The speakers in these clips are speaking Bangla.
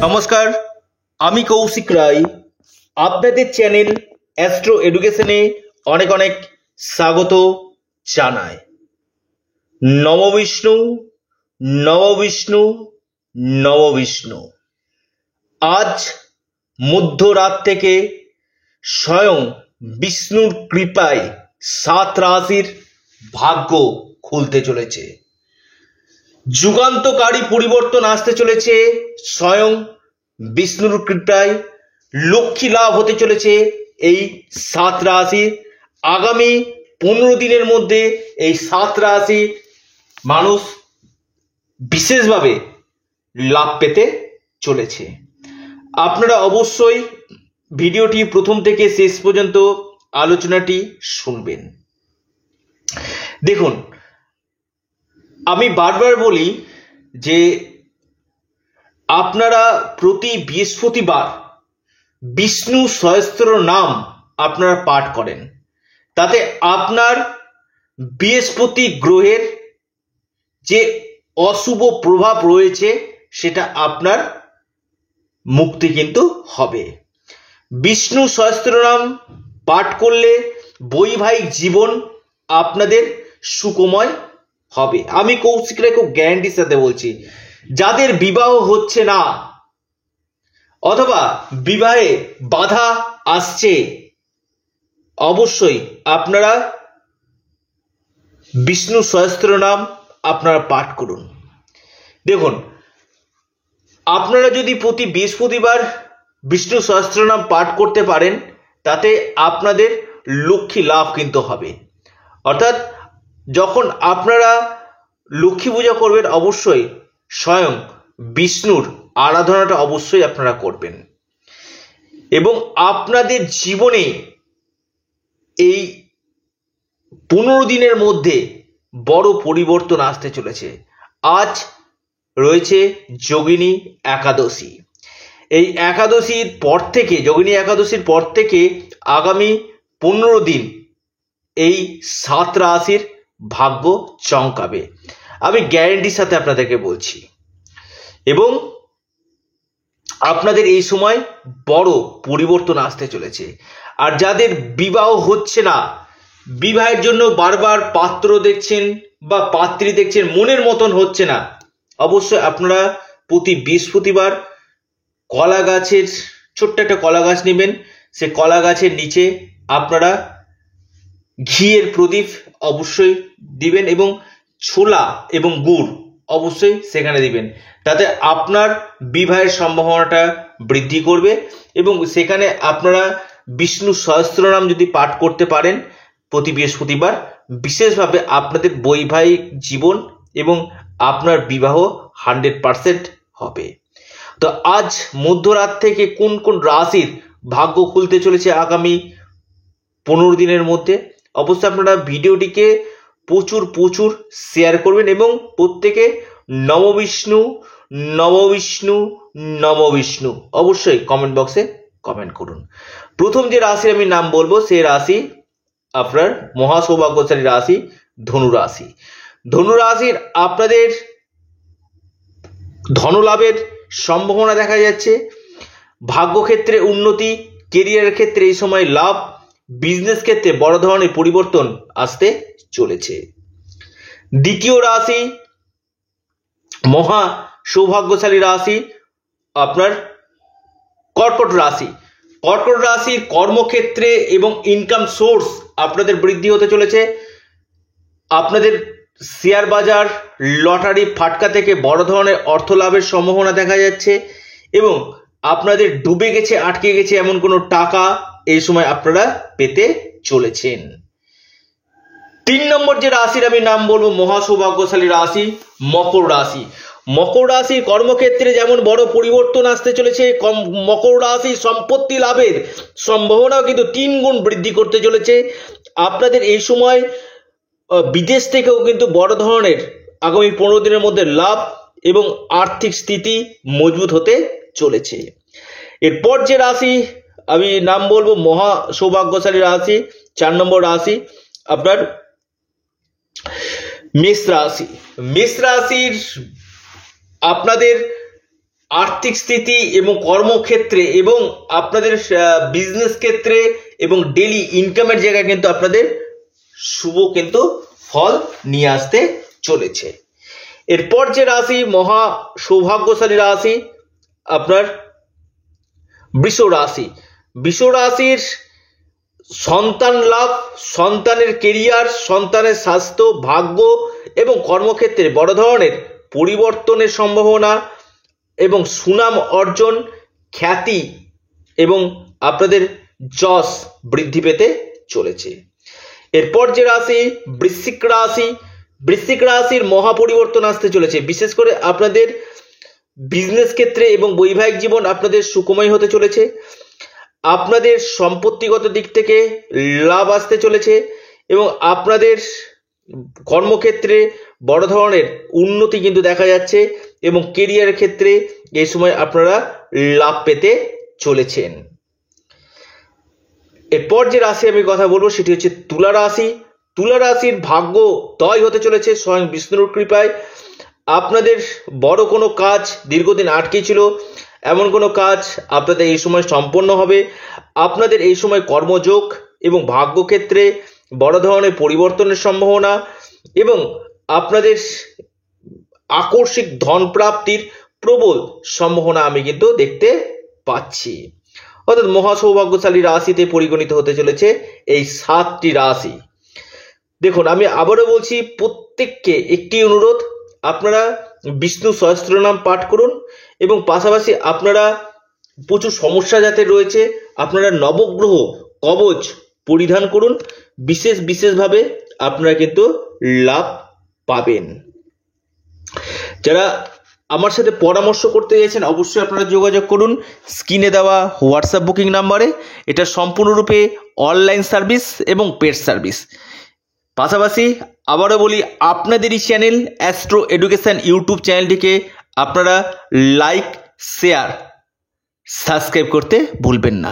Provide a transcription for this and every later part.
নমস্কার, আমি কৌশিক রায়। আপনাদের চ্যানেল অ্যাস্ট্রো এডুকেশনে অনেক অনেক স্বাগত জানাই। নববিষ্ণু নববিষ্ণু নববিষ্ণু। আজ মধ্যরাত থেকে স্বয়ং বিষ্ণুর কৃপায় 7 রাশির ভাগ্য খুলতে চলেছে। যুগান্তকারী পরিবর্তন আসতে চলেছে স্বয়ং বিষ্ণুর কৃপায়। লক্ষ্মী লাভ হতে চলেছে এই 7 রাশি। আগামী 15 দিনের মধ্যে এই 7 রাশি মানুষ বিশেষভাবে লাভ পেতে চলেছে। আপনারা অবশ্যই ভিডিওটি প্রথম থেকে শেষ পর্যন্ত আলোচনাটি শুনবেন। দেখুন, আমি বারবার বলি যে আপনারা প্রতি বৃহস্পতিবার বিষ্ণু সহস্র নাম আপনারা পাঠ করেন, তাতে আপনার বৃহস্পতি গ্রহের যে অশুভ প্রভাব রয়েছে সেটা আপনার মুক্তি কিন্তু হবে। বিষ্ণু সহস্রনাম পাঠ করলে বৈবাহিক জীবন আপনাদের সুখময় হবে। আমি কৌশিক রায় খুব গ্যারান্টির সাথে বলছি, যাদের বিবাহ হচ্ছে না অথবা বিবাহে বাধা আসছে, অবশ্যই আপনারা বিষ্ণু সহস্রনাম আপনারা পাঠ করুন। দেখুন, আপনারা যদি প্রতি বৃহস্পতিবার বিষ্ণু সহস্রনাম পাঠ করতে পারেন, তাতে আপনাদের লক্ষ্মী লাভ কিন্তু হবে। অর্থাৎ যখন আপনারা লক্ষ্মী পূজা করবেন, অবশ্যই স্বয়ং বিষ্ণুর আরাধনাটা অবশ্যই আপনারা করবেন এবং আপনাদের জীবনে এই 15 দিনের মধ্যে বড় পরিবর্তন আসতে চলেছে। আজ রয়েছে যোগিনী একাদশী। এই একাদশীর পর থেকে, যোগিনী একাদশীর পর থেকে আগামী 15 দিন এই 7 রাশির ভাগ্য চমকাবে, আমি গ্যারান্টির সাথে আপনাদেরকে বলছি। এবং আপনাদের এই সময় বড় পরিবর্তন আসতে চলেছে। আর যাদের বিবাহ হচ্ছে না, বিবাহের জন্য বারবার পাত্র দেখছেন বা পাত্রী দেখছেন, মনের মতন হচ্ছে না, অবশ্যই আপনারা প্রতি বৃহস্পতিবার কলা গাছের, ছোট্ট একটা কলা গাছ নেবেন, সে কলা গাছের নিচে আপনারা ঘিয়ের প্রদীপ অবশ্যই দিবেন এবং ছোলা এবং গুড় অবশ্যই সেখানে দিবেন। তাতে আপনার বিবাহের সম্ভাবনাটা বৃদ্ধি করবে এবং সেখানে আপনারা বিষ্ণু সহস্রনাম যদি পাঠ করতে পারেন প্রতি বৃহস্পতিবার, বিশেষভাবে আপনাদের বৈবাহিক জীবন এবং আপনার বিবাহ 100% হবে। তো আজ মধ্যরাত থেকে কোন কোন রাশির ভাগ্য খুলতে চলেছে আগামী 15 দিনের মধ্যে, অবশ্যই আপনারা ভিডিওটিকে প্রচুর শেয়ার করবেন এবং প্রত্যেকে নববিষ্ণু নববিষ্ণু নববিষ্ণু অবশ্যই কমেন্ট বক্সে কমেন্ট করুন। প্রথম যে রাশির আমি নাম বলবো, সেই রাশি আপনার মহাসৌভাগ্যশালী রাশি ধনু রাশি। ধনু রাশির আপনাদের ধনলাভের সম্ভাবনা দেখা যাচ্ছে, ভাগ্যক্ষেত্রে উন্নতি, কেরিয়ারের ক্ষেত্রে এই সময় লাভ, বিজনেস ক্ষেত্রে বড় ধরনের পরিবর্তন আসতে চলেছে। দ্বিতীয় রাশি মহা সৌভাগ্যশালী রাশি আপনার কর্কট রাশি। কর্কট রাশির কর্মক্ষেত্রে এবং ইনকাম সোর্স আপনাদের বৃদ্ধি হতে চলেছে। আপনাদের শেয়ার বাজার, লটারি, ফাটকা থেকে বড় ধরনের অর্থ লাভের সম্ভাবনা দেখা যাচ্ছে এবং আপনাদের ডুবে গেছে, আটকে গেছে এমন কোনো টাকা এই সময় আপনারা পেতে চলেছেন। 3 নম্বর যে রাশির আমি নাম বলবো মহা সৌভাগ্যশালী রাশি মকর রাশি। মকর রাশি কর্মক্ষেত্রে যেমন বড় পরিবর্তন আসতে চলেছে, মকর রাশি সম্পত্তি লাভের সম্ভাবনাও কিন্তু 3 গুণ বৃদ্ধি করতে চলেছে। আপনাদের এই সময় বিদেশ থেকেও কিন্তু বড় ধরনের আগামী 15 দিনের মধ্যে লাভ এবং আর্থিক স্থিতি মজবুত হতে চলেছে। এরপর যে রাশি আমি নাম বলবো মহা সৌভাগ্যশালী রাশি 4 নম্বর রাশি আপনার মেষ রাশি। মেষ রাশির আপনাদের আর্থিক স্থিতি এবং কর্মক্ষেত্রে এবং আপনাদের বিজনেস ক্ষেত্রে এবং ডেলি ইনকামের জায়গায় কিন্তু আপনাদের শুভ কিন্তু ফল নিয়ে আসতে চলেছে। এরপর যে রাশি, মহা সৌভাগ্যশালী রাশি আপনার বৃষ রাশি। বৃষ রাশির সন্তান লাভ, সন্তানের কেরিয়ার, সন্তানের স্বাস্থ্য, ভাগ্য এবং কর্মক্ষেত্রে বড় ধরনের পরিবর্তনের সম্ভাবনা এবং সুনাম অর্জন, খ্যাতি এবং আপনাদের যশ বৃদ্ধি পেতে চলেছে। এরপর যে রাশি বৃশ্চিক রাশি। বৃশ্চিক রাশির মহা পরিবর্তন আসতে চলেছে। বিশেষ করে আপনাদের বিজনেস ক্ষেত্রে এবং বৈবাহিক জীবন আপনাদের সুখময় হতে চলেছে। আপনাদের সম্পত্তিগত দিক থেকে লাভ আসতে চলেছে এবং আপনাদের কর্মক্ষেত্রে বড় ধরনের উন্নতি কিন্তু দেখা যাচ্ছে এবং কেরিয়ারের ক্ষেত্রে এই সময় আপনারা লাভ পেতে চলেছেন। এরপর যে রাশি আমি কথা বলবো সেটি হচ্ছে তুলা রাশি। তুলা রাশির ভাগ্যোদয় হতে চলেছে স্বয়ং বিষ্ণুর কৃপায়। আপনাদের বড় কোনো কাজ দীর্ঘদিন আটকে ছিল, এমন কোনো কাজ আপনাদের এই সময় সম্পন্ন হবে। আপনাদের এই সময় কর্মযোগ এবং ভাগ্যক্ষেত্রে বড় ধরনের পরিবর্তনের সম্ভাবনা এবং আপনাদের আকস্মিক ধন প্রাপ্তির প্রবল সম্ভাবনা আমি কিন্তু দেখতে পাচ্ছি। অর্থাৎ মহা সৌভাগ্যশালী রাশিতে পরিগণিত হতে চলেছে এই 7টি রাশি। দেখুন, আমি আবারও বলছি, প্রত্যেককে একটি অনুরোধ, আপনারা বিষ্ণু সহস্রনাম পাঠ করুন এবং পাশাপাশি আপনারা প্রচুর সমস্যা যাতে রয়েছে আপনারা নবগ্রহ কবচ পরিধান করুন। বিশেষভাবে আপনারা কিন্তু লাভ পাবেন। যারা আমার সাথে পরামর্শ করতে চাইছেন অবশ্যই আপনারা যোগাযোগ করুন স্ক্রিনে দেওয়া হোয়াটসঅ্যাপ বুকিং নাম্বারে। এটা সম্পূর্ণরূপে অনলাইন সার্ভিস এবং পেড সার্ভিস। পাশাপাশি আবারও বলি, আপনাদেরই চ্যানেল অ্যাস্ট্রো এডুকেশন ইউটিউব চ্যানেলটিকে আপনারা লাইক, শেয়ার, সাবস্ক্রাইব করতে ভুলবেন না।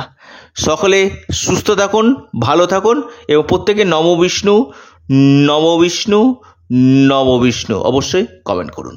সকলে সুস্থ থাকুন, ভালো থাকুন এবং প্রত্যেকে নম বিষ্ণু নম বিষ্ণু নম বিষ্ণু অবশ্যই কমেন্ট করুন।